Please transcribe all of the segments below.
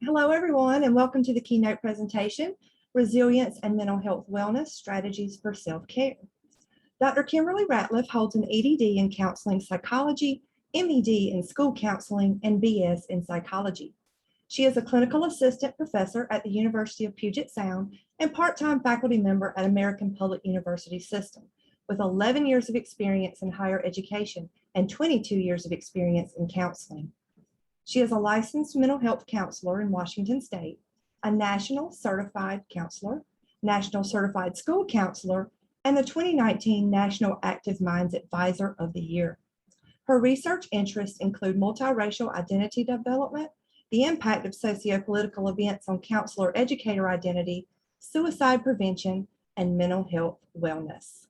Hello, everyone, and welcome to the keynote presentation, Resilience and Mental Health Wellness Strategies for Self-Care. Dr. Kimberlee Ratliff holds an EDD in Counseling Psychology, MED in School Counseling, and BS in Psychology. She is a clinical assistant professor at the University of Puget Sound and part-time faculty member at American Public University System, with 11 years of experience in higher education and 22 years of experience in counseling. She is a licensed mental health counselor in Washington State, a national certified counselor, national certified school counselor, and the 2019 National Active Minds Advisor of the Year. Her research interests include multiracial identity development, the impact of sociopolitical events on counselor-educator identity, suicide prevention, and mental health wellness.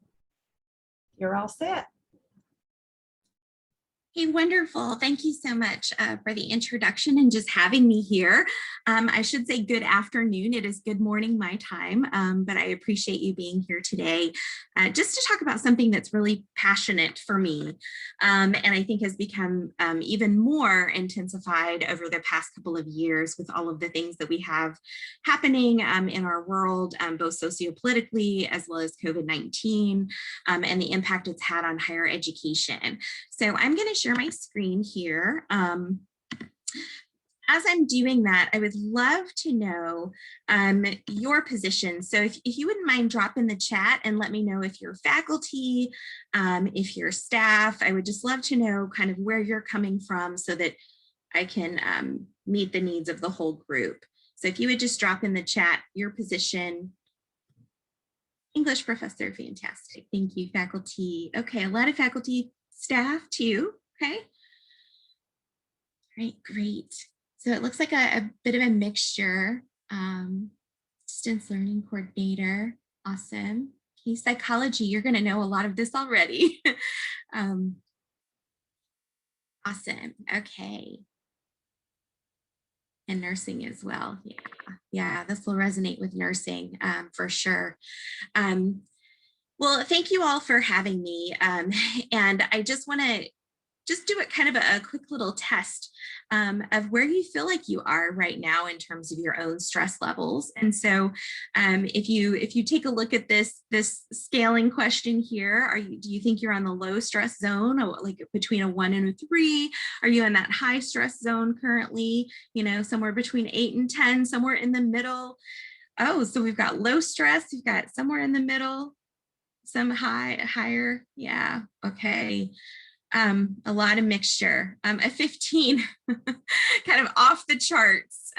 You're all set. Hey, wonderful. Thank you so much for the introduction and just having me here. I should say good afternoon. It is good morning my time, but I appreciate you being here today just to talk about something that's really passionate for me and I think has become even more intensified over the past couple of years with all of the things that we have happening in our world, both sociopolitically as well as COVID-19 and the impact it's had on higher education. So I'm going to share my screen here. As I'm doing that, I would love to know your position. So if you wouldn't mind dropping the chat and let me know if you're faculty, if you're staff, I would just love to know kind of where you're coming from so that I can meet the needs of the whole group. So if you would just drop in the chat your position. English professor, fantastic. Thank you, faculty. Okay, a lot of faculty, staff too. Okay. All right, great. So it looks like a bit of a mixture. Distance learning coordinator, awesome. Okay, psychology, you're going to know a lot of this already. Awesome, okay. And nursing as well. Yeah, this will resonate with nursing for sure. Well, thank you all for having me. And I just want to do it kind of a quick little test of where you feel like you are right now in terms of your own stress levels. And so if you take a look at this scaling question here, do you think you're on the low stress zone, or like between a 1 and a 3? Are you in that high stress zone currently, somewhere between 8 and 10, somewhere in the middle? Oh, so we've got low stress, we've got somewhere in the middle, some higher. Yeah, okay. A lot of mixture. A 15, kind of off the charts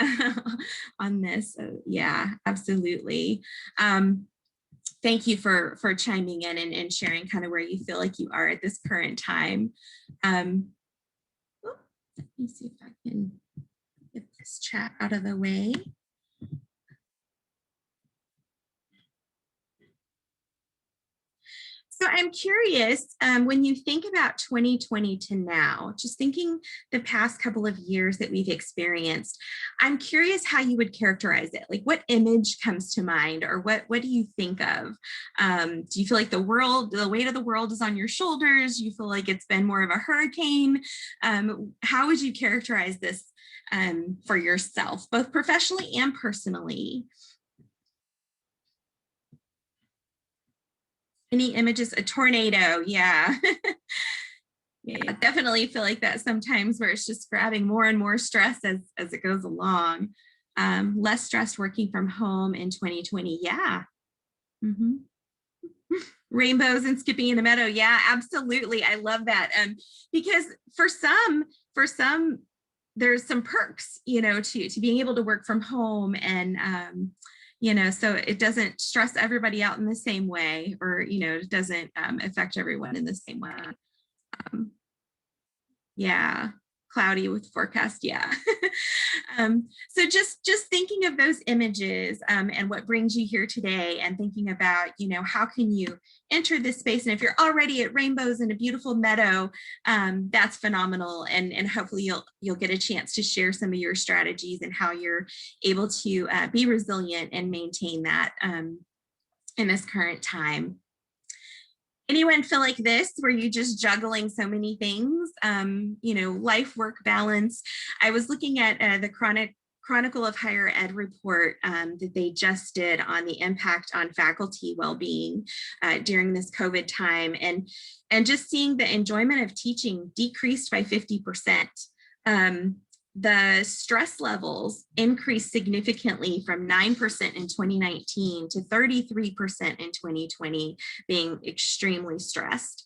on this. So, yeah, absolutely. Thank you for chiming in and sharing kind of where you feel like you are at this current time. Let me see if I can get this chat out of the way. So I'm curious, when you think about 2020 to now, just thinking the past couple of years that we've experienced, I'm curious how you would characterize it. Like, what image comes to mind, or what do you think of? Do you feel like the weight of the world is on your shoulders? Do you feel like it's been more of a hurricane? How would you characterize this for yourself, both professionally and personally? Any images? A tornado, yeah. Yeah, I definitely feel like that sometimes, where it's just grabbing more and more stress as it goes along. Less stressed working from home in 2020, yeah. Rainbows and skipping in the meadow, yeah, absolutely. I love that. Because for some, there's some perks, to being able to work from home, and so it doesn't stress everybody out in the same way, or, it doesn't affect everyone in the same way. Yeah, cloudy with forecast, yeah. So just thinking of those images and what brings you here today, and thinking about, how can you enter this space? And if you're already at rainbows in a beautiful meadow, that's phenomenal. And hopefully you'll get a chance to share some of your strategies and how you're able to be resilient and maintain that in this current time. Anyone feel like this, where you just juggling so many things, life, work balance? I was looking at the chronic Chronicle of Higher Ed report that they just did on the impact on faculty well-being during this COVID time, and just seeing the enjoyment of teaching decreased by 50%. The stress levels increased significantly from 9% in 2019 to 33% in 2020, being extremely stressed.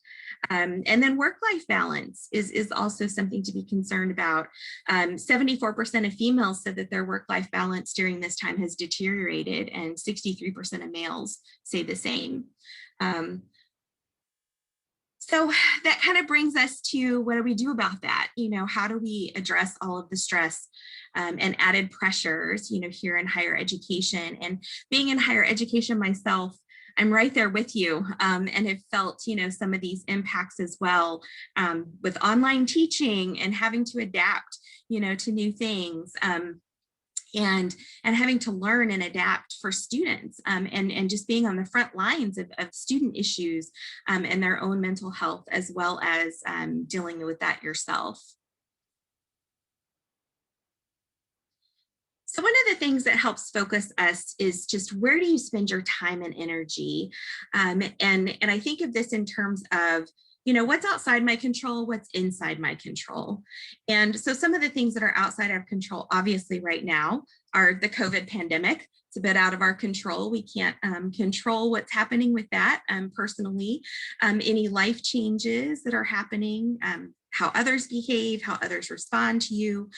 And then work-life balance is also something to be concerned about. 74% of females said that their work-life balance during this time has deteriorated, and 63% of males say the same. So that kind of brings us to, what do we do about that? You know, how do we address all of the stress and added pressures, you know, here in higher education? And being in higher education myself, I'm right there with you, and have felt, you know, some of these impacts as well, with online teaching and having to adapt, you know, to new things. And having to learn and adapt for students, and just being on the front lines of student issues and their own mental health, as well as dealing with that yourself. So one of the things that helps focus us is just, where do you spend your time and energy? And I think of this in terms of, you know, what's outside my control, what's inside my control. And so some of the things that are outside our control, obviously right now, are the COVID pandemic. It's a bit out of our control. We can't control what's happening with that personally. Any life changes that are happening, how others behave, how others respond to you.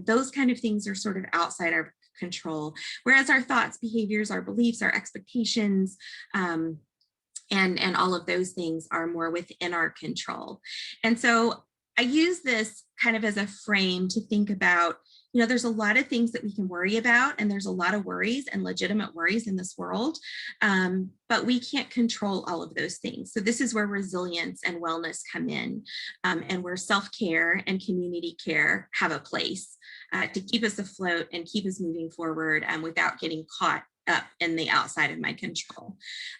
Those kind of things are sort of outside our control. Whereas our thoughts, behaviors, our beliefs, our expectations, and all of those things are more within our control. And so I use this kind of as a frame to think about, you know, there's a lot of things that we can worry about, and there's a lot of worries and legitimate worries in this world, but we can't control all of those things. So this is where resilience and wellness come in, and where self-care and community care have a place to keep us afloat and keep us moving forward without getting caught up in the outside of my control.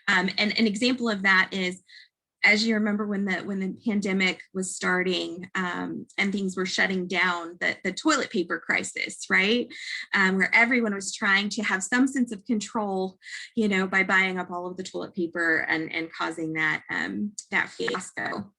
And an example of that is, as you remember, when the pandemic was starting and things were shutting down, the toilet paper crisis, right? Where everyone was trying to have some sense of control, you know, by buying up all of the toilet paper and causing that fiasco.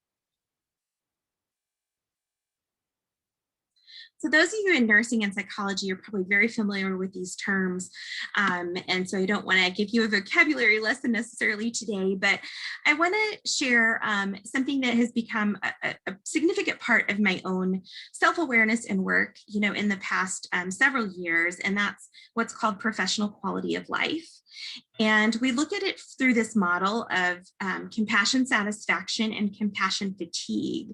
So those of you in nursing and psychology are probably very familiar with these terms. And so I don't want to give you a vocabulary lesson necessarily today, but I want to share something that has become a significant part of my own self-awareness and work, you know, in the past several years, and that's what's called professional quality of life. And we look at it through this model of compassion satisfaction and compassion fatigue.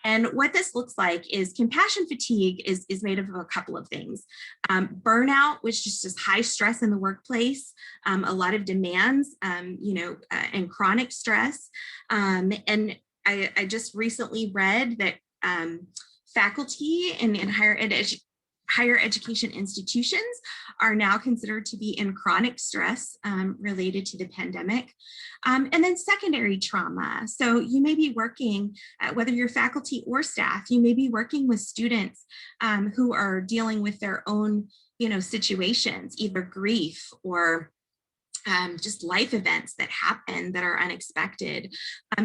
And what this looks like is, compassion fatigue is made up of a couple of things. Burnout, which is just high stress in the workplace, a lot of demands, you know, and chronic stress. And I just recently read that faculty in higher education institutions are now considered to be in chronic stress related to the pandemic. And then secondary trauma. So you may be working, whether you're faculty or staff, you may be working with students who are dealing with their own, you know, situations, either grief or just life events that happen that are unexpected.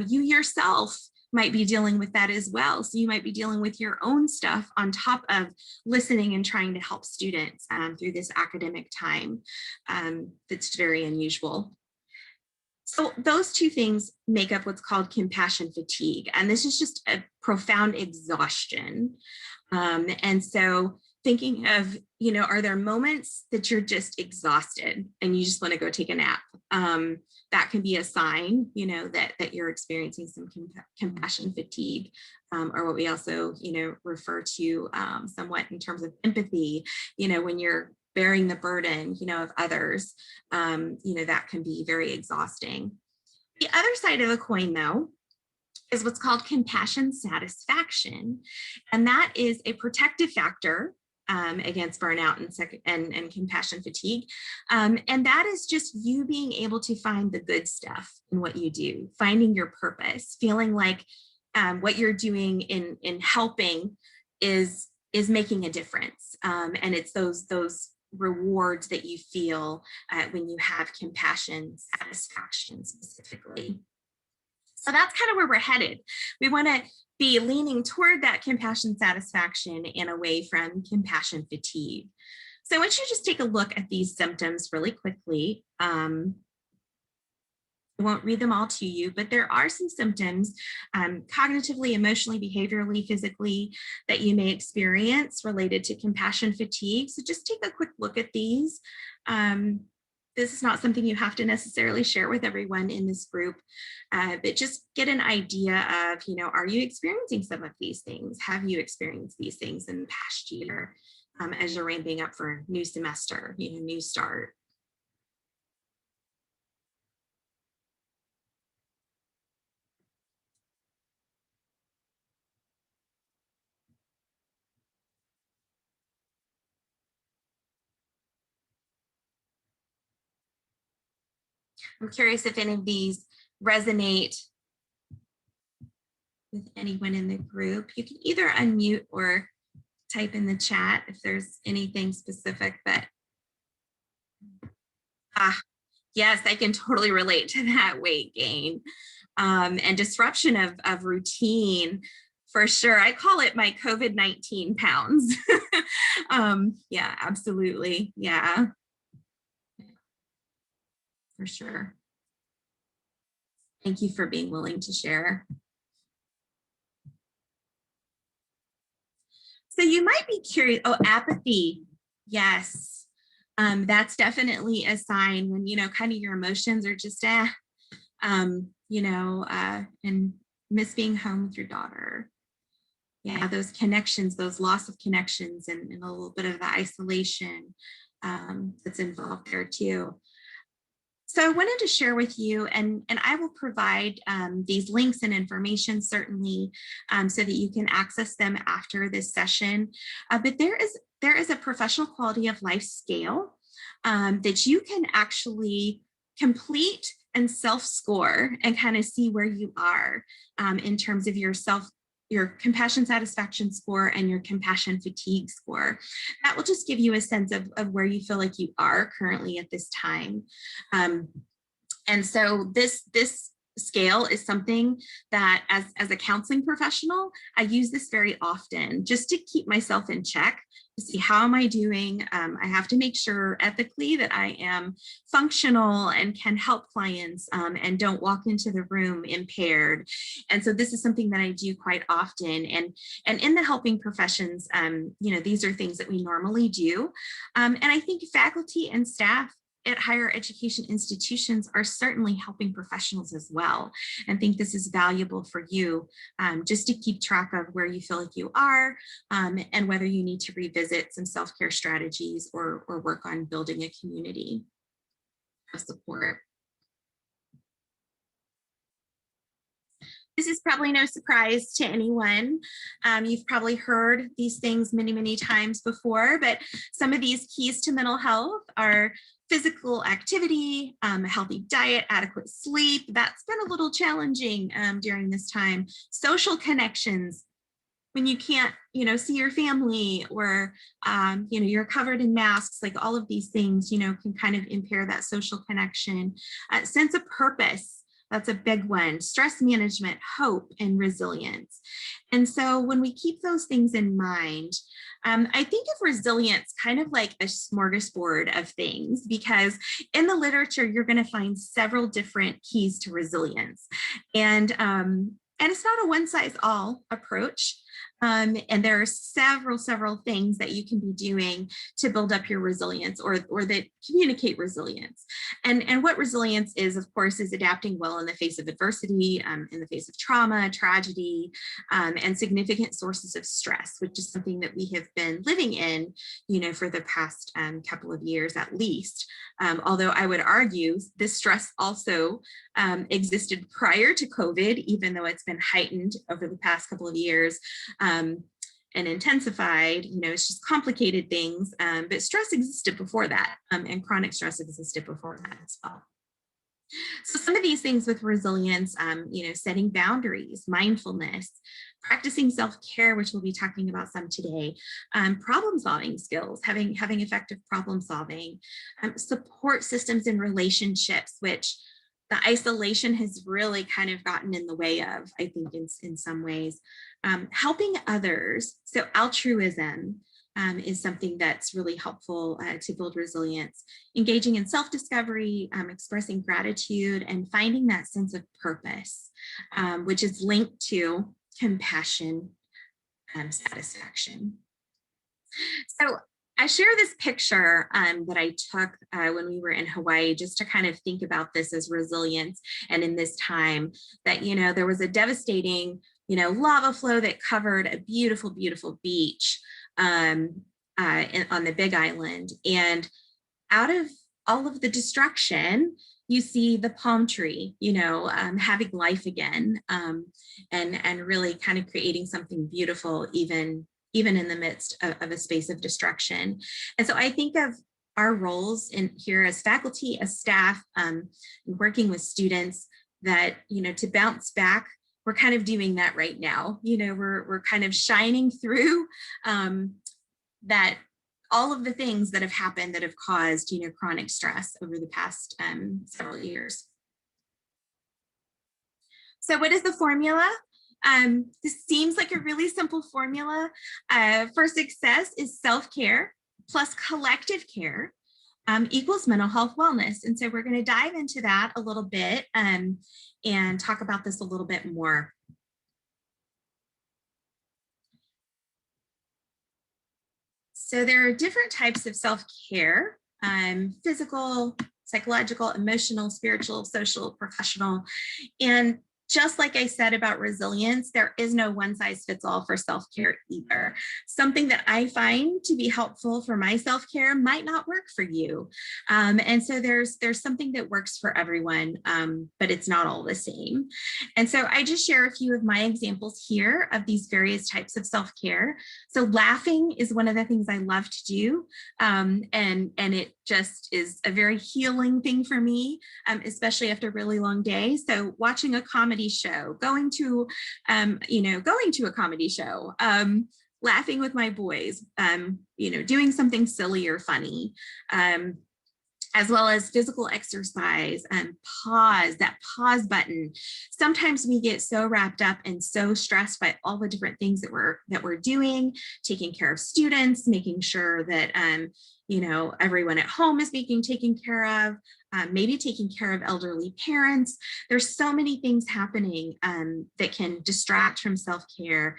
You yourself might be dealing with that as well. So you might be dealing with your own stuff on top of listening and trying to help students through this academic time that's very unusual. So those two things make up what's called compassion fatigue. And this is just a profound exhaustion. And so thinking of, you know, are there moments that you're just exhausted and you just want to go take a nap? That can be a sign, you know, that you're experiencing some compassion fatigue, or what we also, you know, refer to somewhat in terms of empathy, you know, when you're bearing the burden, you know, of others, you know, that can be very exhausting. The other side of the coin, though, is what's called compassion satisfaction. And that is a protective factor against burnout and compassion fatigue. And that is just you being able to find the good stuff in what you do, finding your purpose, feeling like what you're doing in helping is making a difference. And it's those rewards that you feel when you have compassion, satisfaction specifically. So that's kind of where we're headed. We want to be leaning toward that compassion satisfaction and away from compassion fatigue. So I want you to just take a look at these symptoms really quickly. I won't read them all to you, but there are some symptoms cognitively, emotionally, behaviorally, physically that you may experience related to compassion fatigue. So just take a quick look at these. This is not something you have to necessarily share with everyone in this group, but just get an idea of, are you experiencing some of these things? Have you experienced these things in the past year as you're ramping up for new semester, new start? I'm curious if any of these resonate with anyone in the group. You can either unmute or type in the chat if there's anything specific that, yes, I can totally relate to that weight gain and disruption of routine for sure. I call it my COVID-19 pounds. Yeah, absolutely. Yeah, for sure. Thank you for being willing to share. So you might be curious, apathy. Yes, that's definitely a sign when, kind of your emotions are just, and miss being home with your daughter. Yeah, those connections, those loss of connections and a little bit of the isolation that's involved there too. So I wanted to share with you, and I will provide these links and information certainly so that you can access them after this session. But there is a professional quality of life scale that you can actually complete and self-score and kind of see where you are in terms of your compassion satisfaction score and your compassion fatigue score. That will just give you a sense of where you feel like you are currently at this time. And so this scale is something that as a counseling professional, I use this very often just to keep myself in check, to see how am I doing. I have to make sure ethically that I am functional and can help clients and don't walk into the room impaired. And so this is something that I do quite often. And in the helping professions, these are things that we normally do. And I think faculty and staff at higher education institutions are certainly helping professionals as well. And think this is valuable for you just to keep track of where you feel like you are and whether you need to revisit some self-care strategies or work on building a community of support. This is probably no surprise to anyone. You've probably heard these things many, many times before, but some of these keys to mental health are physical activity, a healthy diet, adequate sleep. That's been a little challenging during this time. Social connections, when you can't, see your family or, you're covered in masks, like all of these things, can kind of impair that social connection. Sense of purpose. That's a big one. Stress management, hope, and resilience. And so when we keep those things in mind, I think of resilience kind of like a smorgasbord of things, because in the literature, you're going to find several different keys to resilience. And it's not a one size all approach. And there are several things that you can be doing to build up your resilience or that communicate resilience. And what resilience is, of course, is adapting well in the face of adversity, in the face of trauma, tragedy, and significant sources of stress, which is something that we have been living in, for the past couple of years at least. Although I would argue this stress also existed prior to COVID, even though it's been heightened over the past couple of years. And intensified, it's just complicated things, but stress existed before that, and chronic stress existed before that as well. So some of these things with resilience, setting boundaries, mindfulness, practicing self-care, which we'll be talking about some today, problem solving skills, having effective problem solving, support systems and relationships, which the isolation has really kind of gotten in the way of, I think, in some ways, helping others. So altruism, is something that's really helpful to build resilience, engaging in self-discovery, expressing gratitude, and finding that sense of purpose, which is linked to compassion and satisfaction. So I share this picture that I took when we were in Hawaii, just to kind of think about this as resilience. And in this time that, there was a devastating, lava flow that covered a beautiful, beautiful beach on the Big Island. And out of all of the destruction, you see the palm tree, having life again, and really kind of creating something beautiful, even in the midst of a space of destruction. And so I think of our roles in here as faculty, as staff, working with students, that, to bounce back, we're kind of doing that right now. We're kind of shining through that, all of the things that have happened that have caused, chronic stress over the past several years. So what is the formula? This seems like a really simple formula for success is self-care plus collective care equals mental health wellness. And so we're going to dive into that a little bit and talk about this a little bit more. So there are different types of self-care, physical, psychological, emotional, spiritual, social, professional. And just like I said about resilience, there is no one size fits all for self-care either. Something that I find to be helpful for my self-care might not work for you. And so there's something that works for everyone, but it's not all the same. And so I just share a few of my examples here of these various types of self-care. So laughing is one of the things I love to do. And it just is a very healing thing for me, especially after a really long day. So watching a comedy show, going to a comedy show, laughing with my boys, doing something silly or funny, as well as physical exercise and that pause button. Sometimes we get so wrapped up and so stressed by all the different things that we're doing, taking care of students, making sure that everyone at home is being taken care of, maybe taking care of elderly parents. There's so many things happening that can distract from self-care.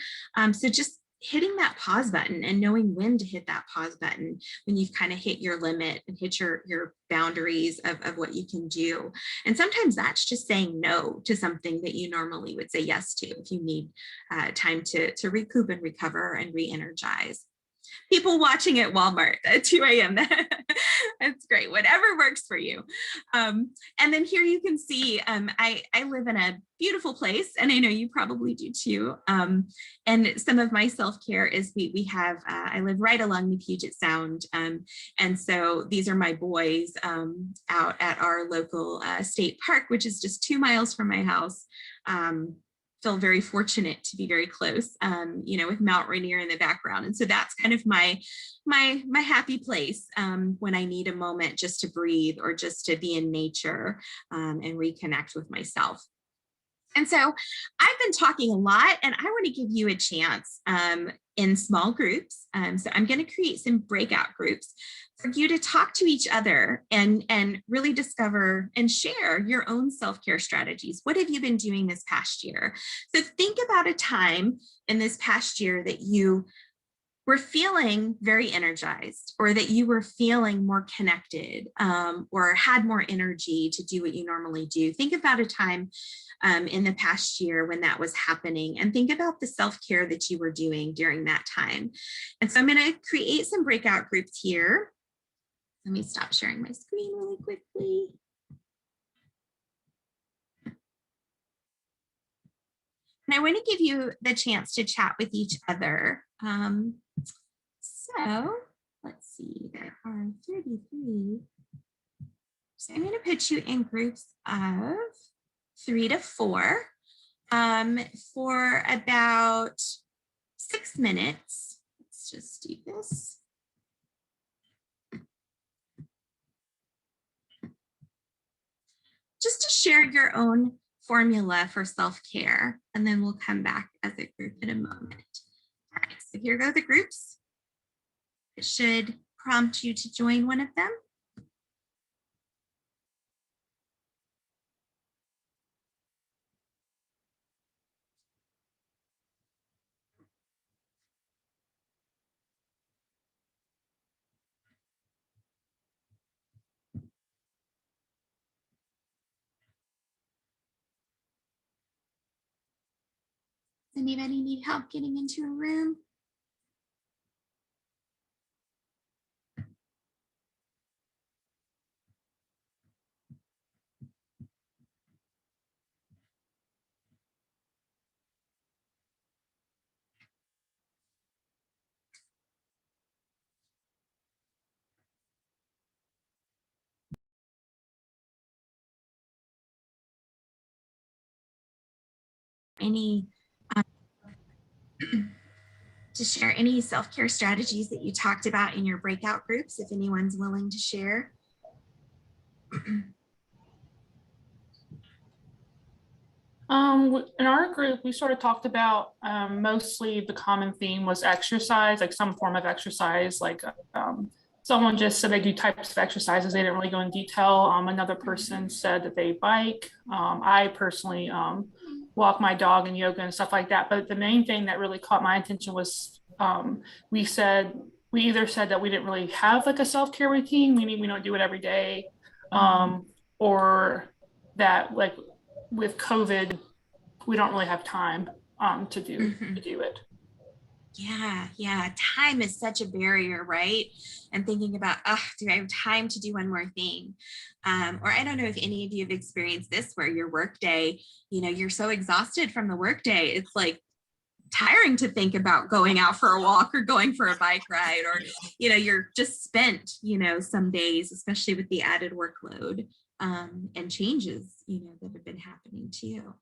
So just hitting that pause button and knowing when to hit that pause button when you've kind of hit your limit and hit your boundaries of what you can do. And sometimes that's just saying no to something that you normally would say yes to if you need time to recoup and recover and re-energize. People watching at Walmart at 2 a.m. That's great. Whatever works for you. And then here you can see, I live in a beautiful place, and I know you probably do too. And some of my self-care is we have, I live right along the Puget Sound. And so these are my boys out at our local state park, which is just 2 miles from my house. Feel very fortunate to be very close, with Mount Rainier in the background. And so that's kind of my happy place when I need a moment just to breathe or just to be in nature and reconnect with myself. And so I've been talking a lot, and I want to give you a chance in small groups. So I'm going to create some breakout groups for you to talk to each other and really discover and share your own self-care strategies. What have you been doing this past year? So think about a time in this past year that you were feeling very energized, or that you were feeling more connected, or had more energy to do what you normally do. Think about a time in the past year when that was happening, and think about the self-care that you were doing during that time. And so I'm going to create some breakout groups here. Let me stop sharing my screen really quickly. And I want to give you the chance to chat with each other. So let's see, there are 33 So I'm going to put you in groups of 3 to 4 for about 6 minutes. Let's just do this. Just to share your own formula for self-care, and then we'll come back as a group in a moment. All right, so here go the groups. It should prompt you to join one of them. Does anybody need help getting into a room? Any to share any self-care strategies that you talked about in your breakout groups, if anyone's willing to share. In our group, we sort of talked about mostly the common theme was exercise, like some form of exercise, like someone just said they do types of exercises. They didn't really go in detail. Another person said that they bike. I personally walk my dog and yoga and stuff like that. But the main thing that really caught my attention was we either said that we didn't really have like a self-care routine, meaning we don't do it every day, or that like with COVID, we don't really have time to do it. Yeah. Time is such a barrier, right? And thinking about, do I have time to do one more thing? Or I don't know if any of you have experienced this where your workday, you're so exhausted from the workday, it's like tiring to think about going out for a walk or going for a bike ride, or, you're just spent, some days, especially with the added workload and changes, that have been happening too.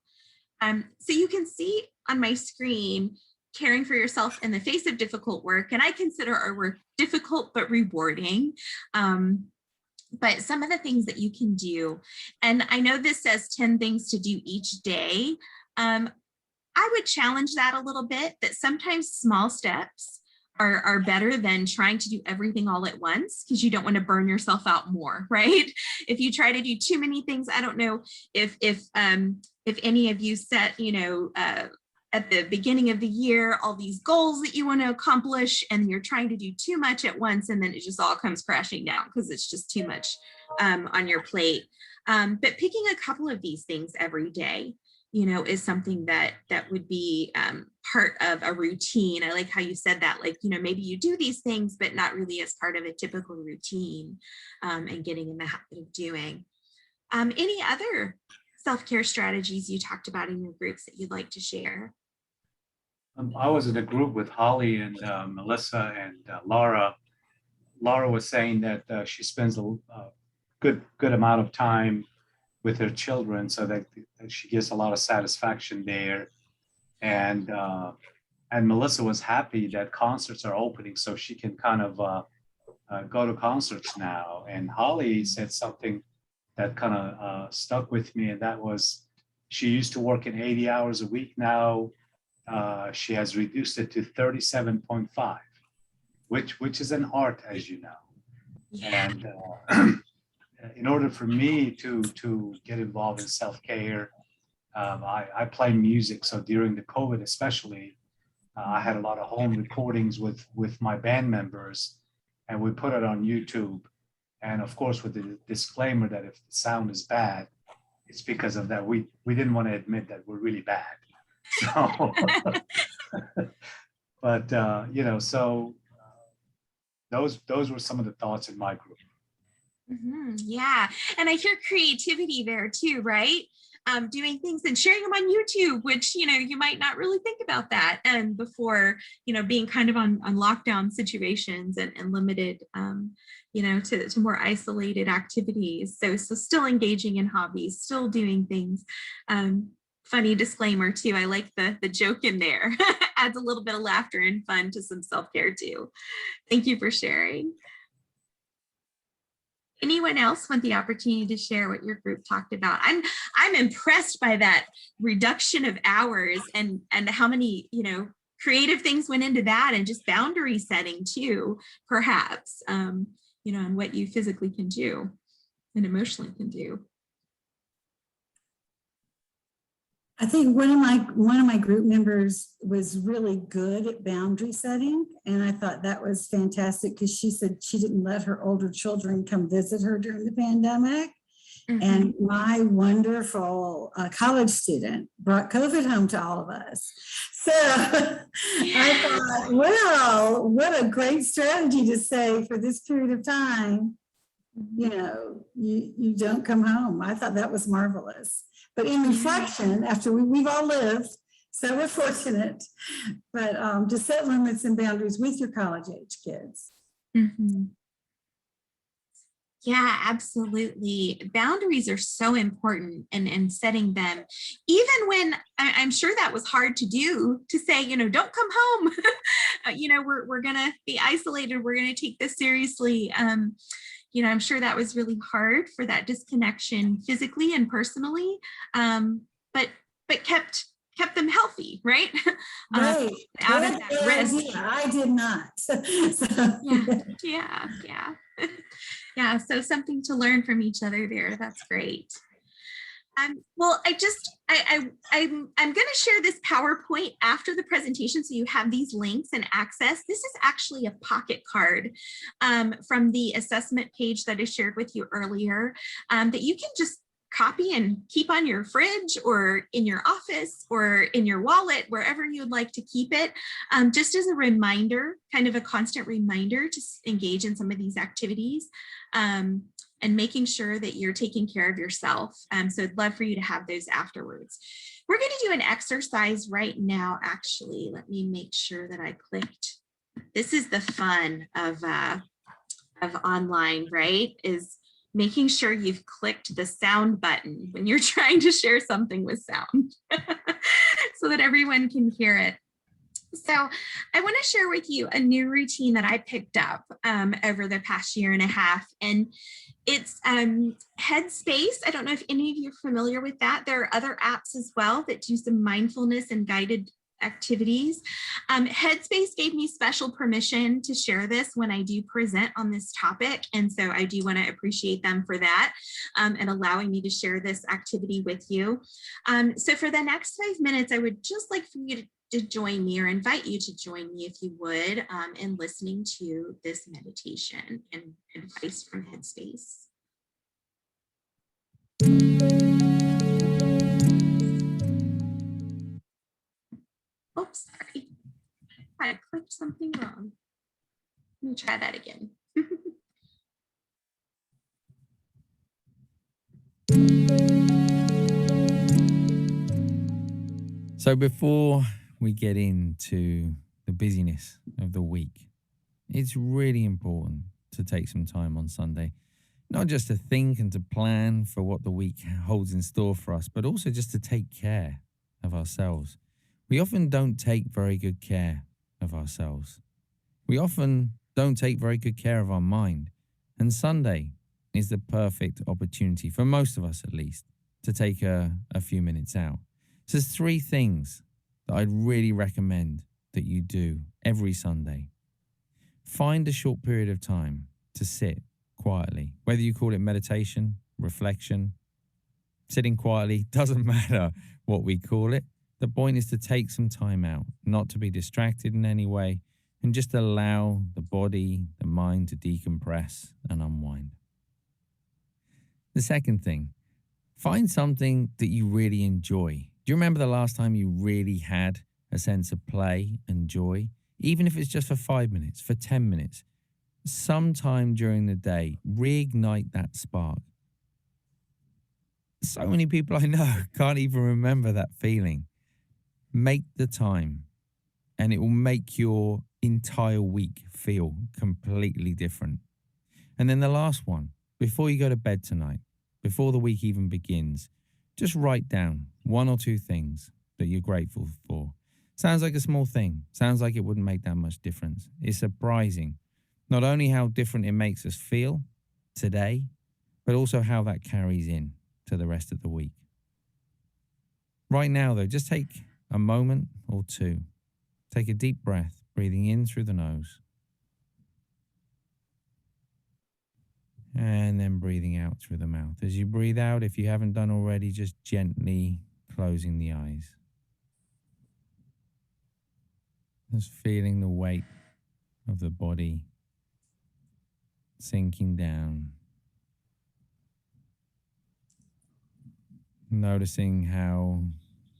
So you can see on my screen, caring for yourself in the face of difficult work. And I consider our work difficult, but rewarding. But some of the things that you can do, and I know this says 10 things to do each day. I would challenge that a little bit, that sometimes small steps are better than trying to do everything all at once, because you don't want to burn yourself out more, right? If you try to do too many things, I don't know if any of you set, at the beginning of the year, all these goals that you want to accomplish, and you're trying to do too much at once, and then it just all comes crashing down because it's just too much on your plate. But picking a couple of these things every day, is something that would be part of a routine. I like how you said that, like, maybe you do these things, but not really as part of a typical routine, and getting in the habit of doing. Any other self-care strategies you talked about in your groups that you'd like to share? I was in a group with Holly and Melissa and Laura. Laura was saying that she spends a good amount of time with her children, so that she gets a lot of satisfaction there. And Melissa was happy that concerts are opening, so she can kind of go to concerts now. And Holly said something that kind of stuck with me, and that was she used to work in 80 hours a week. Now she has reduced it to 37.5, which is an art, as you know. Yeah. And in order for me to get involved in self-care, I play music. So during the COVID especially, I had a lot of home recordings with my band members, and we put it on YouTube. And of course, with the disclaimer that if the sound is bad, it's because of that. We didn't want to admit that we're really bad. So, but so those were some of the thoughts in my group. Yeah, and I hear creativity there too, right? doing things and sharing them on YouTube, which, you might not really think about that. And before, being kind of on lockdown situations and limited, to more isolated activities. So still engaging in hobbies, still doing things. Funny disclaimer too, I like the joke in there. Adds a little bit of laughter and fun to some self-care too. Thank you for sharing. Anyone else want the opportunity to share what your group talked about? I'm impressed by that reduction of hours and how many, creative things went into that, and just boundary setting too, perhaps, and what you physically can do and emotionally can do. I think one of my group members was really good at boundary setting, and I thought that was fantastic because she said she didn't let her older children come visit her during the pandemic. Mm-hmm. And my wonderful college student brought COVID home to all of us. So I thought, well, what a great strategy to say for this period of time, you don't come home. I thought that was marvelous. But in reflection, after we've all lived, so we're fortunate, but to set limits and boundaries with your college age kids. Mm-hmm. Yeah, absolutely. Boundaries are so important, and setting them, even when I'm sure that was hard to do, to say, don't come home. We're going to be isolated. We're going to take this seriously. I'm sure that was really hard for that disconnection physically and personally, but kept them healthy, right? Right. Out of that risk. Yeah, I did not. Yeah. Yeah, so something to learn from each other there. That's great. Well, I'm going to share this PowerPoint after the presentation, so you have these links and access. This is actually a pocket card from the assessment page that I shared with you earlier, that you can just copy and keep on your fridge or in your office or in your wallet, wherever you'd like to keep it, just as a reminder, kind of a constant reminder to engage in some of these activities. And making sure that you're taking care of yourself. So I'd love for you to have those afterwards. We're going to do an exercise right now, actually. Let me make sure that I clicked. This is the fun of online, right? Is making sure you've clicked the sound button when you're trying to share something with sound so that everyone can hear it. So I want to share with you a new routine that I picked up over the past year and a half, and it's Headspace. I don't know if any of you are familiar with that. There are other apps as well that do some mindfulness and guided activities. Headspace gave me special permission to share this when I do present on this topic, and so I do want to appreciate them for that and allowing me to share this activity with you. So for the next 5 minutes, I would just like for you to join me, or invite you to join me if you would, in listening to this meditation and advice from Headspace. Oops, sorry. I clicked something wrong. Let me try that again. So before we get into the busyness of the week, it's really important to take some time on Sunday, not just to think and to plan for what the week holds in store for us, but also just to take care of ourselves. We often don't take very good care of ourselves. We often don't take very good care of our mind. And Sunday is the perfect opportunity, for most of us at least, to take a few minutes out. So there's 3 things that I'd really recommend that you do every Sunday. Find a short period of time to sit quietly, whether you call it meditation, reflection, sitting quietly, doesn't matter what we call it. The point is to take some time out, not to be distracted in any way, and just allow the body, the mind to decompress and unwind. The second thing, find something that you really enjoy. Do you remember the last time you really had a sense of play and joy? Even if it's just for 5 minutes, for 10 minutes, sometime during the day, reignite that spark. So many people I know can't even remember that feeling. Make the time, and it will make your entire week feel completely different. And then the last one, before you go to bed tonight, before the week even begins, just write down 1 or 2 things that you're grateful for. Sounds like a small thing. Sounds like it wouldn't make that much difference. It's surprising, not only how different it makes us feel today, but also how that carries in to the rest of the week. Right now, though, just take a moment or 2. Take a deep breath, breathing in through the nose, and then breathing out through the mouth. As you breathe out, if you haven't done already, just gently closing the eyes. Just feeling the weight of the body sinking down. Noticing how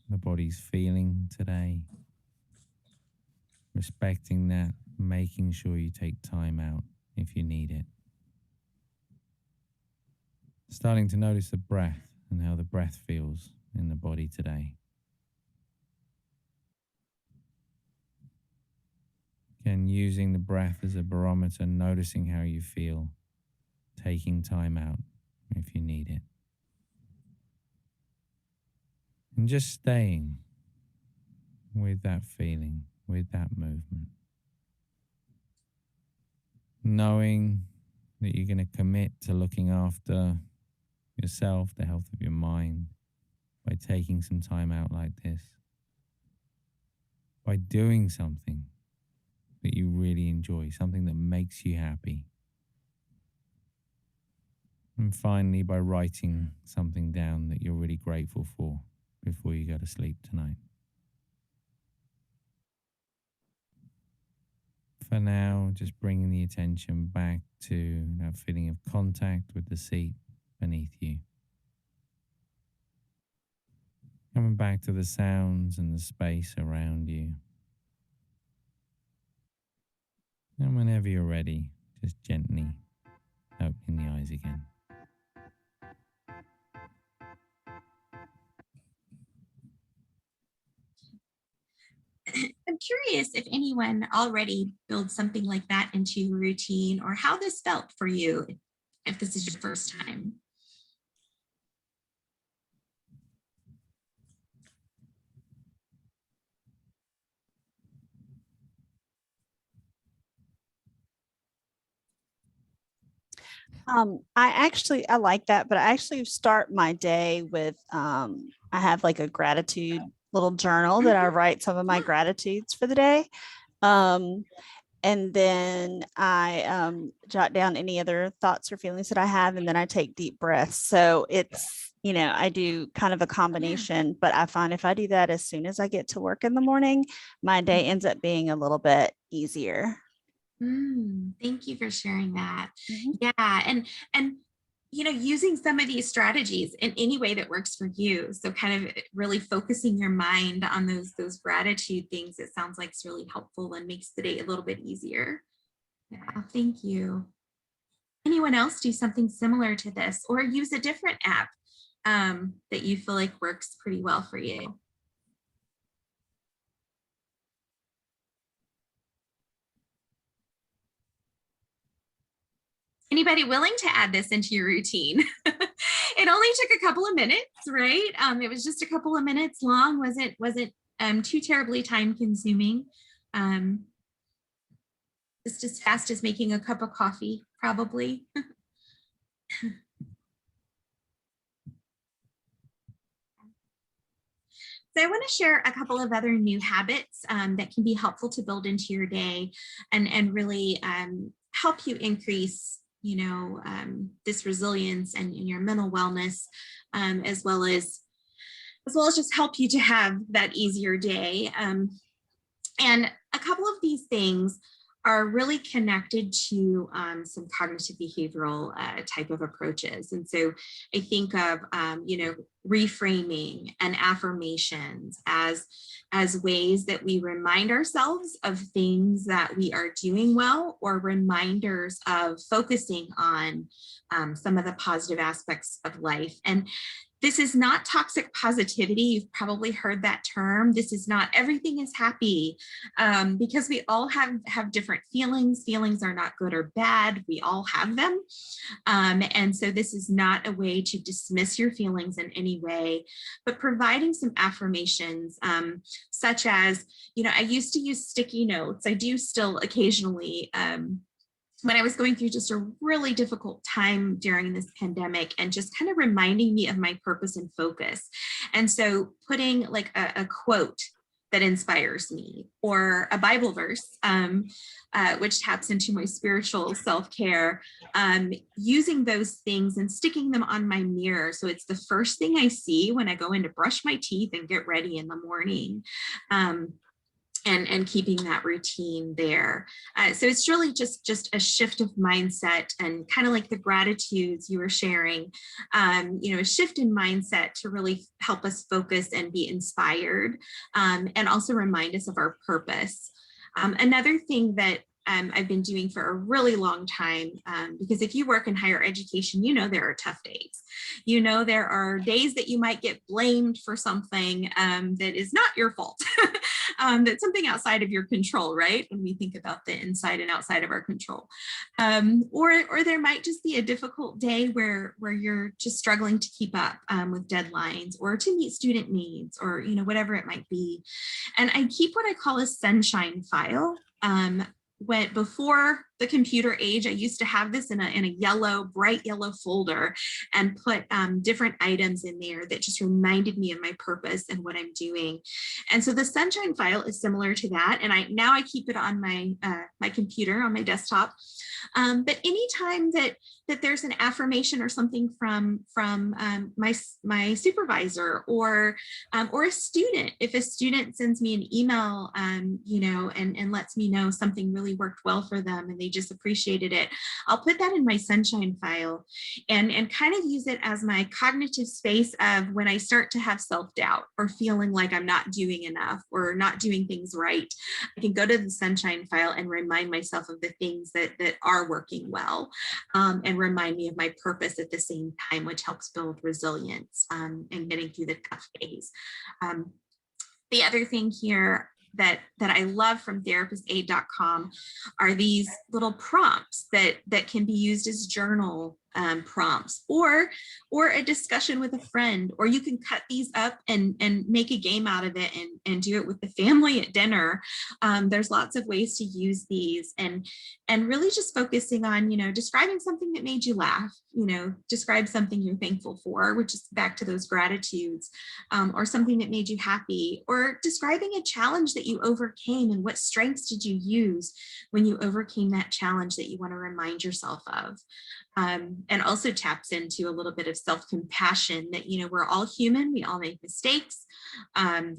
the body's feeling today. Respecting that, making sure you take time out if you need it. Starting to notice the breath and how the breath feels in the body today. Again, using the breath as a barometer, noticing how you feel, taking time out if you need it. And just staying with that feeling, with that movement. Knowing that you're going to commit to looking after yourself, the health of your mind, by taking some time out like this, by doing something that you really enjoy, something that makes you happy. And finally, by writing something down that you're really grateful for before you go to sleep tonight. For now, just bringing the attention back to that feeling of contact with the seat beneath you. Coming back to the sounds and the space around you. And whenever you're ready, just gently opening the eyes again. I'm curious if anyone already builds something like that into your routine, or how this felt for you if this is your first time. I like that, but I actually start my day with, I have like a gratitude little journal that I write some of my gratitudes for the day. And then I jot down any other thoughts or feelings that I have, and then I take deep breaths. So it's, I do kind of a combination, but I find if I do that as soon as I get to work in the morning, my day ends up being a little bit easier. Thank you for sharing that. Mhm. Yeah, and using some of these strategies in any way that works for you. So kind of really focusing your mind on those gratitude things, it sounds like it's really helpful and makes the day a little bit easier. Yeah, thank you. Anyone else do something similar to this, or use a different app that you feel like works pretty well for you? Anybody willing to add this into your routine? It only took a couple of minutes, right? It was just a couple of minutes long. Was it too terribly time consuming? Just as fast as making a cup of coffee, probably. So I want to share a couple of other new habits that can be helpful to build into your day and really help you increase this resilience and your mental wellness, as well as just help you to have that easier day. And a couple of these things are really connected to some cognitive behavioral type of approaches. And so I think of, reframing and affirmations as ways that we remind ourselves of things that we are doing well, or reminders of focusing on some of the positive aspects of life. And This is not toxic positivity. You've probably heard that term. This is not everything is happy, because we all have different feelings. Feelings are not good or bad. We all have them. And so this is not a way to dismiss your feelings in any way, but providing some affirmations, such as, I used to use sticky notes. I do still occasionally, when I was going through just a really difficult time during this pandemic, and just kind of reminding me of my purpose and focus. And so putting like a quote that inspires me, or a Bible verse, which taps into my spiritual self-care, using those things and sticking them on my mirror. So it's the first thing I see when I go in to brush my teeth and get ready in the morning. And keeping that routine there. So it's really just a shift of mindset, and kind of like the gratitudes you were sharing, a shift in mindset to really help us focus and be inspired, and also remind us of our purpose. Another thing that I've been doing for a really long time, because if you work in higher education, there are tough days. There are days that you might get blamed for something that is not your fault, that's something outside of your control, right? When we think about the inside and outside of our control. Or there might just be a difficult day where you're just struggling to keep up with deadlines, or to meet student needs, or whatever it might be. And I keep what I call a sunshine file. Before the computer age, I used to have this in a bright yellow folder, and put different items in there that just reminded me of my purpose and what I'm doing. And so the sunshine file is similar to that. And now I keep it on my computer, on my desktop. But anytime that there's an affirmation or something from my supervisor, or a student, if a student sends me an email, and lets me know something really worked well for them and they just appreciated it, I'll put that in my sunshine file, and kind of use it as my cognitive space of when I start to have self-doubt, or feeling like I'm not doing enough or not doing things right. I can go to the sunshine file and remind myself of the things that are working well, and remind me of my purpose at the same time, which helps build resilience, and getting through the tough days. The other thing here that I love from therapistaid.com are these little prompts that can be used as journal prompts, or a discussion with a friend, or you can cut these up and make a game out of it, and do it with the family at dinner. There's lots of ways to use these, and really just focusing on, describing something that made you laugh, describe something you're thankful for, which is back to those gratitudes, or something that made you happy, or describing a challenge that you overcame, and what strengths did you use when you overcame that challenge that you want to remind yourself of. And also taps into a little bit of self-compassion, that, we're all human, we all make mistakes.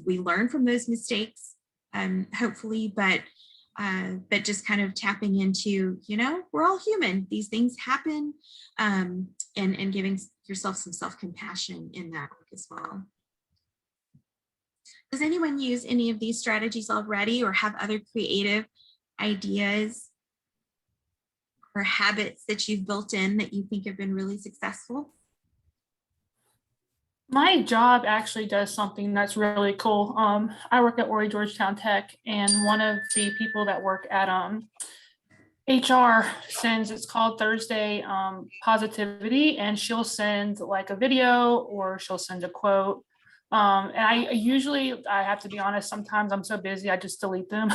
We learn from those mistakes, hopefully, but just kind of tapping into, we're all human, these things happen, and giving yourself some self-compassion in that work as well. Does anyone use any of these strategies already, or have other creative ideas or habits that you've built in that you think have been really successful? My job actually does something that's really cool. I work at Horry Georgetown Tech, and one of the people that work at HR sends, it's called Thursday Positivity, and she'll send like a video, or she'll send a quote. And I have to be honest, sometimes I'm so busy, I just delete them.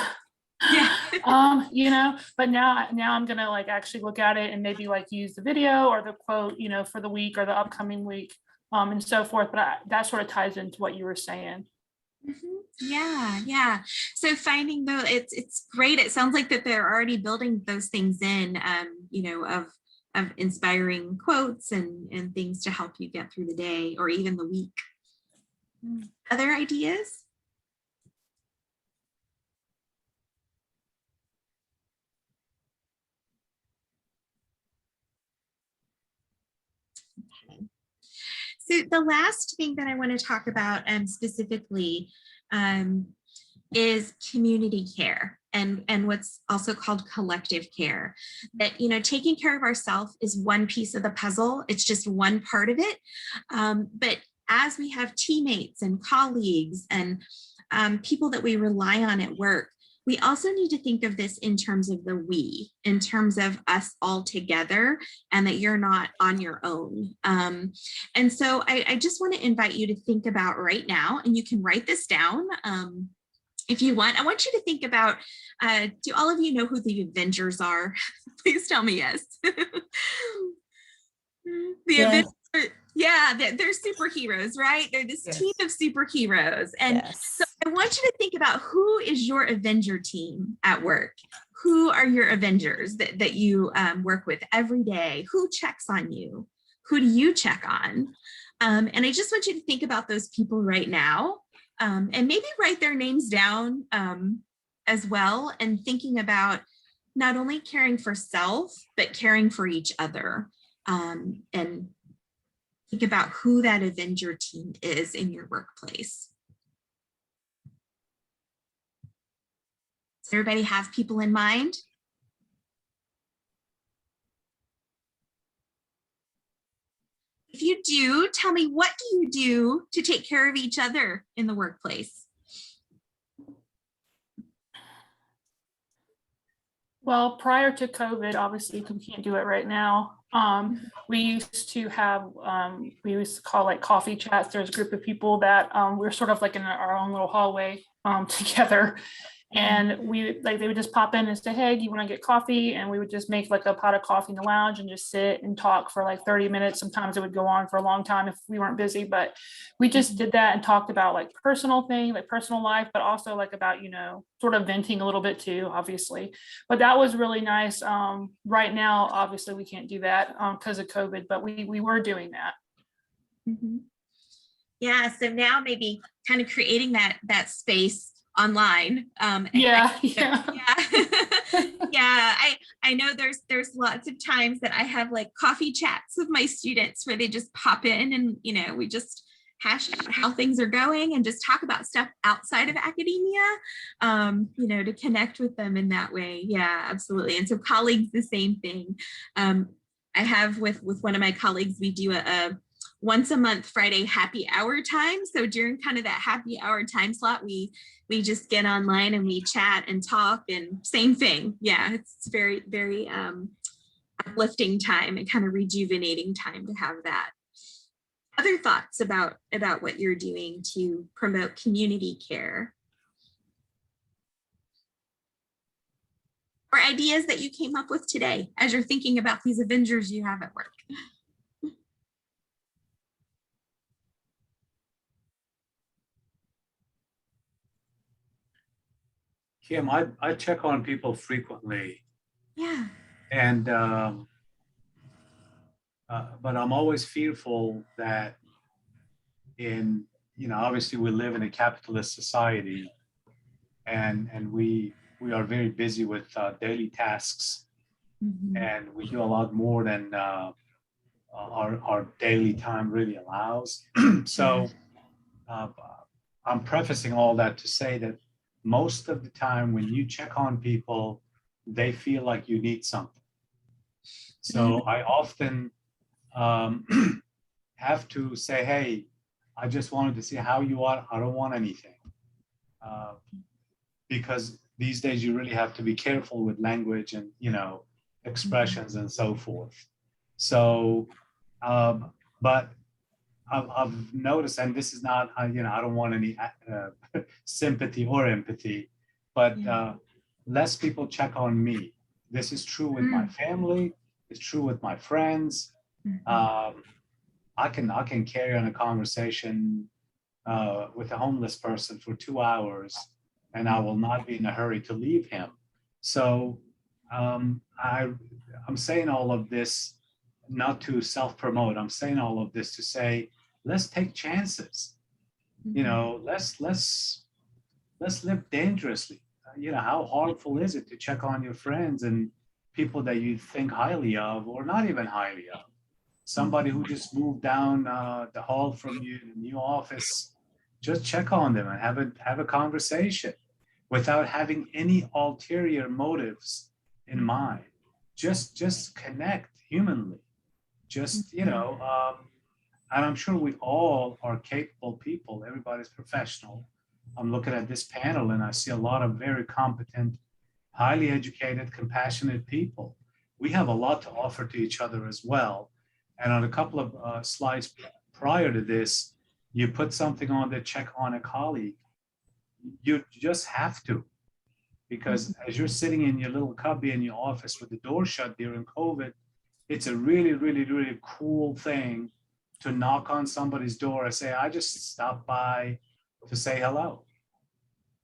Yeah. But now I'm gonna like actually look at it and maybe like use the video or the quote, for the week or the upcoming week, and so forth. But that sort of ties into what you were saying. Mm-hmm. Yeah. So finding though, it's great. It sounds like that they're already building those things in, of inspiring quotes and things to help you get through the day or even the week. Other ideas? So the last thing that I want to talk about specifically is community care and what's also called collective care. That, taking care of ourselves is one piece of the puzzle. It's just one part of it. But as we have teammates and colleagues and people that we rely on at work, we also need to think of this in terms of the we, in terms of us all together, and that you're not on your own. And so I just want to invite you to think about right now, and you can write this down if you want. I want you to think about, do all of you know who the Avengers are? Please tell me yes. Avengers, yeah, they're superheroes, right? They're this team of superheroes. And so I want you to think about, who is your Avenger team at work? Who are your Avengers that you work with every day? Who checks on you? Who do you check on? And I just want you to think about those people right now, and maybe write their names down as well, and thinking about not only caring for self, but caring for each other. And think about who that Avenger team is in your workplace. Does everybody have people in mind? If you do, tell me, what do you do to take care of each other in the workplace? Well, prior to COVID, obviously we can't do it right now. We used to have, we used to call like coffee chats. There's a group of people that we're sort of like in our own little hallway together. And they would just pop in and say, hey, do you want to get coffee? And we would just make like a pot of coffee in the lounge and just sit and talk for like 30 minutes. Sometimes it would go on for a long time if we weren't busy, but we just did that and talked about like personal things, like personal life, but also like about, sort of venting a little bit too, obviously. But that was really nice. Right now, obviously we can't do that because of COVID, but we were doing that. Mm-hmm. Yeah, so now maybe kind of creating that space online. Yeah. I know there's lots of times that I have like coffee chats with my students where they just pop in and we just hash out how things are going and just talk about stuff outside of academia, to connect with them in that way. Yeah, absolutely. And so colleagues, the same thing. I have with one of my colleagues, we do a once a month Friday happy hour time. So during kind of that happy hour time slot, we just get online and we chat and talk, and same thing. Yeah, it's very, very uplifting time and kind of rejuvenating time to have that. Other thoughts about what you're doing to promote community care? Or ideas that you came up with today as you're thinking about these Avengers you have at work? Kim, I check on people frequently. Yeah. And, but I'm always fearful that obviously we live in a capitalist society, and we are very busy with daily tasks, and we do a lot more than our daily time really allows. So I'm prefacing all that to say that most of the time when you check on people, they feel like you need something. So I often have to say, hey, I just wanted to see how you are. I don't want anything. Because these days you really have to be careful with language and, expressions and so forth. So, but I've noticed, and this is not, I don't want any sympathy or empathy, but less people check on me. This is true with my family. It's true with my friends. I can carry on a conversation with a homeless person for 2 hours, and I will not be in a hurry to leave him. So I'm saying all of this not to self-promote. I'm saying all of this to say, let's take chances. Let's live dangerously. How harmful is it to check on your friends and people that you think highly of, or not even highly of? Somebody who just moved down the hall from you in the new office, just check on them and have a conversation without having any ulterior motives in mind. Just connect humanly. Just And I'm sure we all are capable people. Everybody's professional. I'm looking at this panel and I see a lot of very competent, highly educated, compassionate people. We have a lot to offer to each other as well. And on a couple of slides prior to this, you put something on that check on a colleague. You just have to, because as you're sitting in your little cubby in your office with the door shut during COVID, it's a really, really, really cool thing to knock on somebody's door and say, I just stopped by to say hello.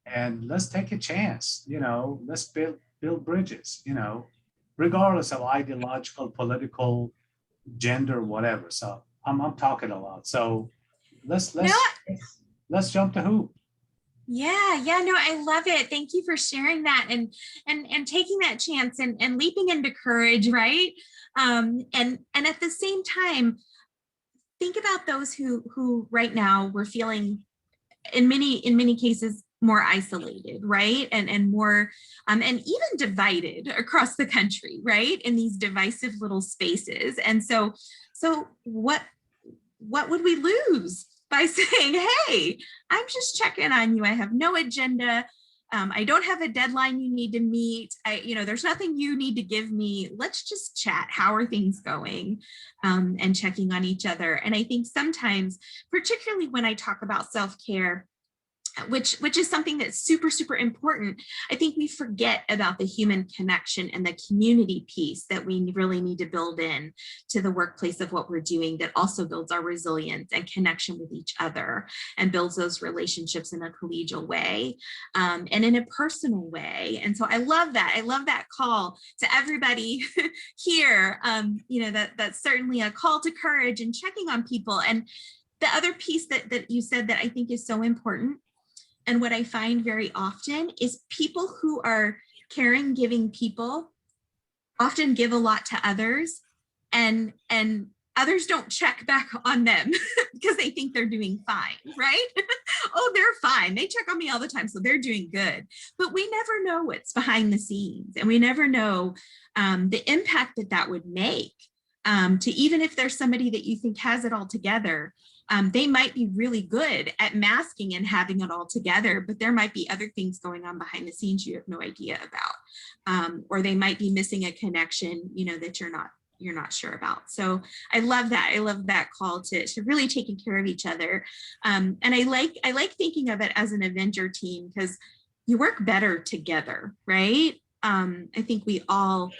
And let's take a chance, let's build bridges, regardless of ideological, political, gender, whatever. So I'm talking a lot. So let's jump the hoop. Yeah, no, I love it. Thank you for sharing that and taking that chance and leaping into courage, right? And at the same time, think about those who right now we're feeling in many cases more isolated, right? And more and even divided across the country, right? In these divisive little spaces. And so what would we lose by saying, hey, I'm just checking on you. I have no agenda. I don't have a deadline you need to meet. There's nothing you need to give me. Let's just chat. How are things going? And checking on each other. And I think sometimes, particularly when I talk about self-care, which is something that's super, super important, I think we forget about the human connection and the community piece that we really need to build in to the workplace of what we're doing, that also builds our resilience and connection with each other and builds those relationships in a collegial way and in a personal way. And so I love that. I love that call to everybody here. That's certainly a call to courage and checking on people. And the other piece that you said that I think is so important, and what I find very often, is people who are caring, giving people often give a lot to others, and others don't check back on them because they think they're doing fine, right? Oh, they're fine. They check on me all the time, so they're doing good. But we never know what's behind the scenes, and we never know the impact that would make to, even if there's somebody that you think has it all together, they might be really good at masking and having it all together, but there might be other things going on behind the scenes you have no idea about, or they might be missing a connection, that you're not sure about. So I love that. I love that call to really taking care of each other. And I like thinking of it as an Avenger team, because you work better together, right? I think we all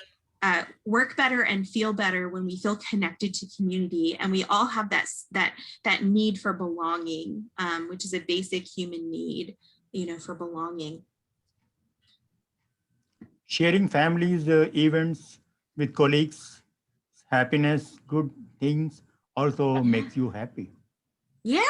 work better and feel better when we feel connected to community, and we all have that need for belonging, which is a basic human need, for belonging. Sharing families events with colleagues, happiness, good things also makes you happy. Yeah.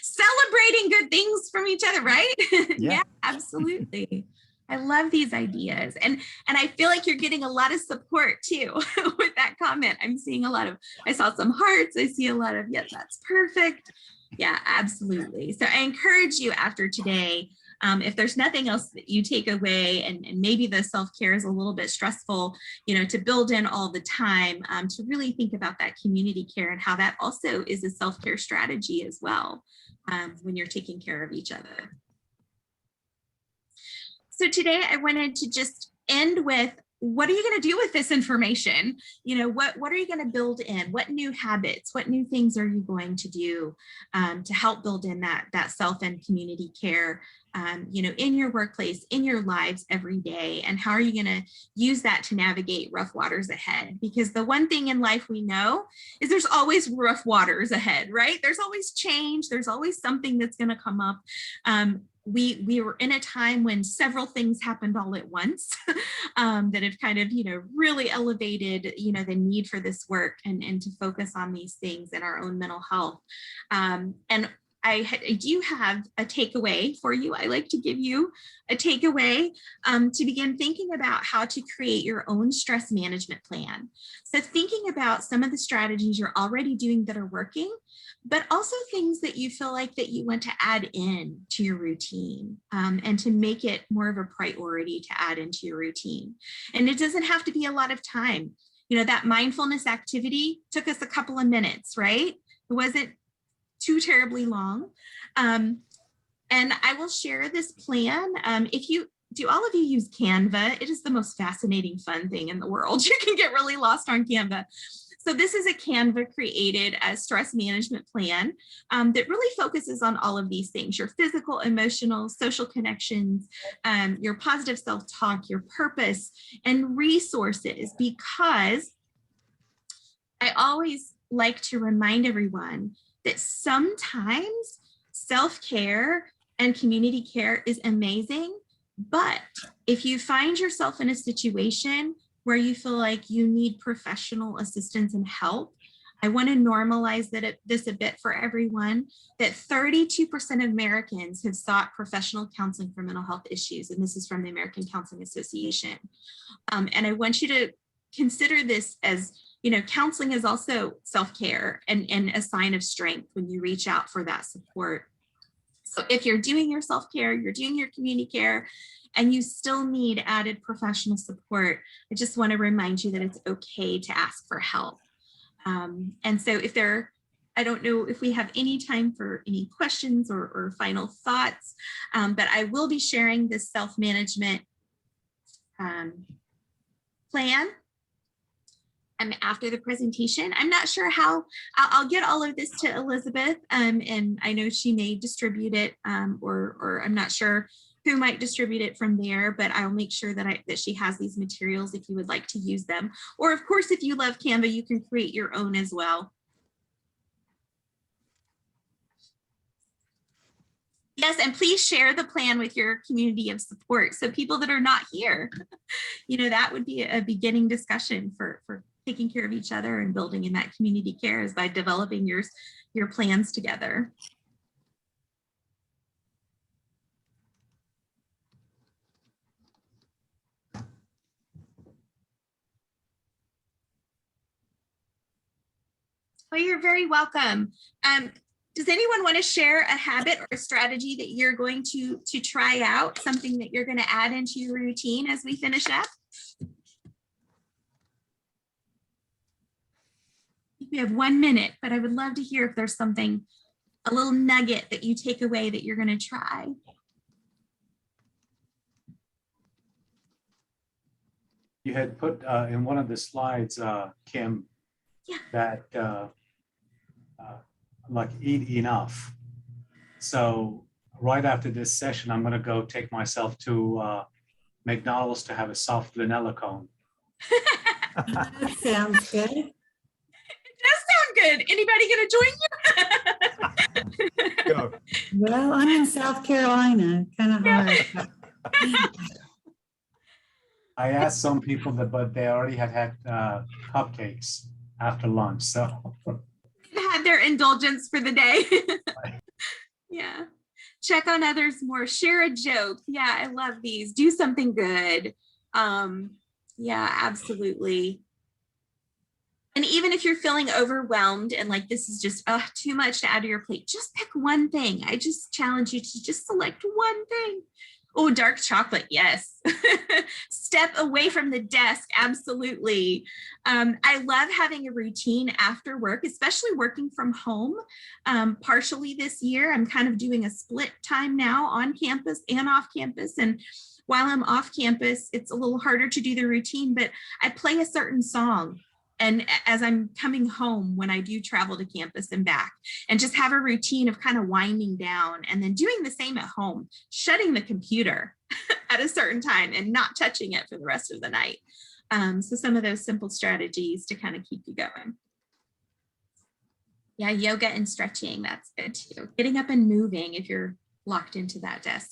Celebrating good things from each other, right? Yeah, absolutely. I love these ideas. And I feel like you're getting a lot of support too with that comment. I'm seeing I saw some hearts. I see a lot of, yes, that's perfect. Yeah, absolutely. So I encourage you after today, if there's nothing else that you take away, and maybe the self-care is a little bit stressful, to build in all the time, to really think about that community care and how that also is a self-care strategy as well, when you're taking care of each other. So today I wanted to just end with, what are you going to do with this information? What are you going to build in? What new habits, what new things are you going to do to help build in that self and community care, in your workplace, in your lives every day? And how are you going to use that to navigate rough waters ahead? Because the one thing in life we know is there's always rough waters ahead, right? There's always change. There's always something that's going to come up. We were in a time when several things happened all at once that have kind of, really elevated, the need for this work and to focus on these things in our own mental health. And I do have a takeaway for you. I like to give you a takeaway to begin thinking about how to create your own stress management plan. So thinking about some of the strategies you're already doing that are working, but also things that you feel like that you want to add in to your routine, and to make it more of a priority to add into your routine. And it doesn't have to be a lot of time. that mindfulness activity took us a couple of minutes, right? It wasn't too terribly long. And I will share this plan. Do all of you use Canva? It is the most fascinating, fun thing in the world. You can get really lost on Canva. So this is a Canva created stress management plan that really focuses on all of these things: your physical, emotional, social connections, your positive self-talk, your purpose, and resources, because I always like to remind everyone that sometimes self-care and community care is amazing, but if you find yourself in a situation where you feel like you need professional assistance and help, I want to normalize this a bit for everyone, that 32% of Americans have sought professional counseling for mental health issues. And this is from the American Counseling Association. And I want you to consider this as, counseling is also self-care and a sign of strength when you reach out for that support. So if you're doing your self-care, you're doing your community care, and you still need added professional support, I just want to remind you that it's okay to ask for help. And so I don't know if we have any time for any questions or final thoughts, but I will be sharing this self-management plan after the presentation. I'm not sure how. I'll get all of this to Elizabeth, and I know she may distribute it, or I'm not sure who might distribute it from there, but I'll make sure that she has these materials if you would like to use them. Or of course, if you love Canva, you can create your own as well. Yes, and please share the plan with your community of support. So people that are not here, that would be a beginning discussion for taking care of each other and building in that community care, is by developing your plans together. Well, you're very welcome. Does anyone want to share a habit or a strategy that you're going to try out, something that you're going to add into your routine as we finish up? We have 1 minute, but I would love to hear if there's something, a little nugget that you take away that you're going to try. You had put in one of the slides, Kim, that like eat enough. So right after this session, I'm going to go take myself to McDonald's to have a soft vanilla cone. That sounds good. It does sound good. Anybody going to join you? Sure. Well, I'm in South Carolina, kind of hard. I asked some people but they already had cupcakes after lunch, so. Had their indulgence for the day. Yeah. Check on others more. Share a joke. Yeah, I love these. Do something good. Yeah, absolutely. And even if you're feeling overwhelmed and like this is just too much to add to your plate, just pick one thing. I just challenge you to just select one thing. Oh, dark chocolate, yes. Step away from the desk, absolutely. I love having a routine after work, especially working from home. Partially this year, I'm kind of doing a split time now on campus and off campus. And while I'm off campus, it's a little harder to do the routine, but I play a certain song. And as I'm coming home, when I do travel to campus and back, and just have a routine of kind of winding down and then doing the same at home, shutting the computer at a certain time and not touching it for the rest of the night. So some of those simple strategies to kind of keep you going. Yeah, yoga and stretching, that's good too. Getting up and moving if you're locked into that desk.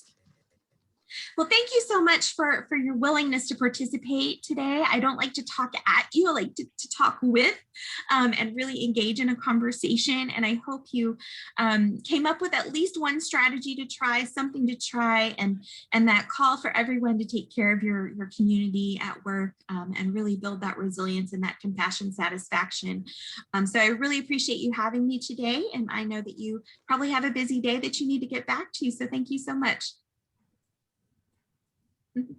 Well, thank you so much for your willingness to participate today. I don't like to talk at you, I like to talk with and really engage in a conversation. And I hope you came up with at least one strategy to try, something to try, and that call for everyone to take care of your community at work and really build that resilience and that compassion satisfaction. So I really appreciate you having me today. And I know that you probably have a busy day that you need to get back to. So thank you so much. Mm-hmm.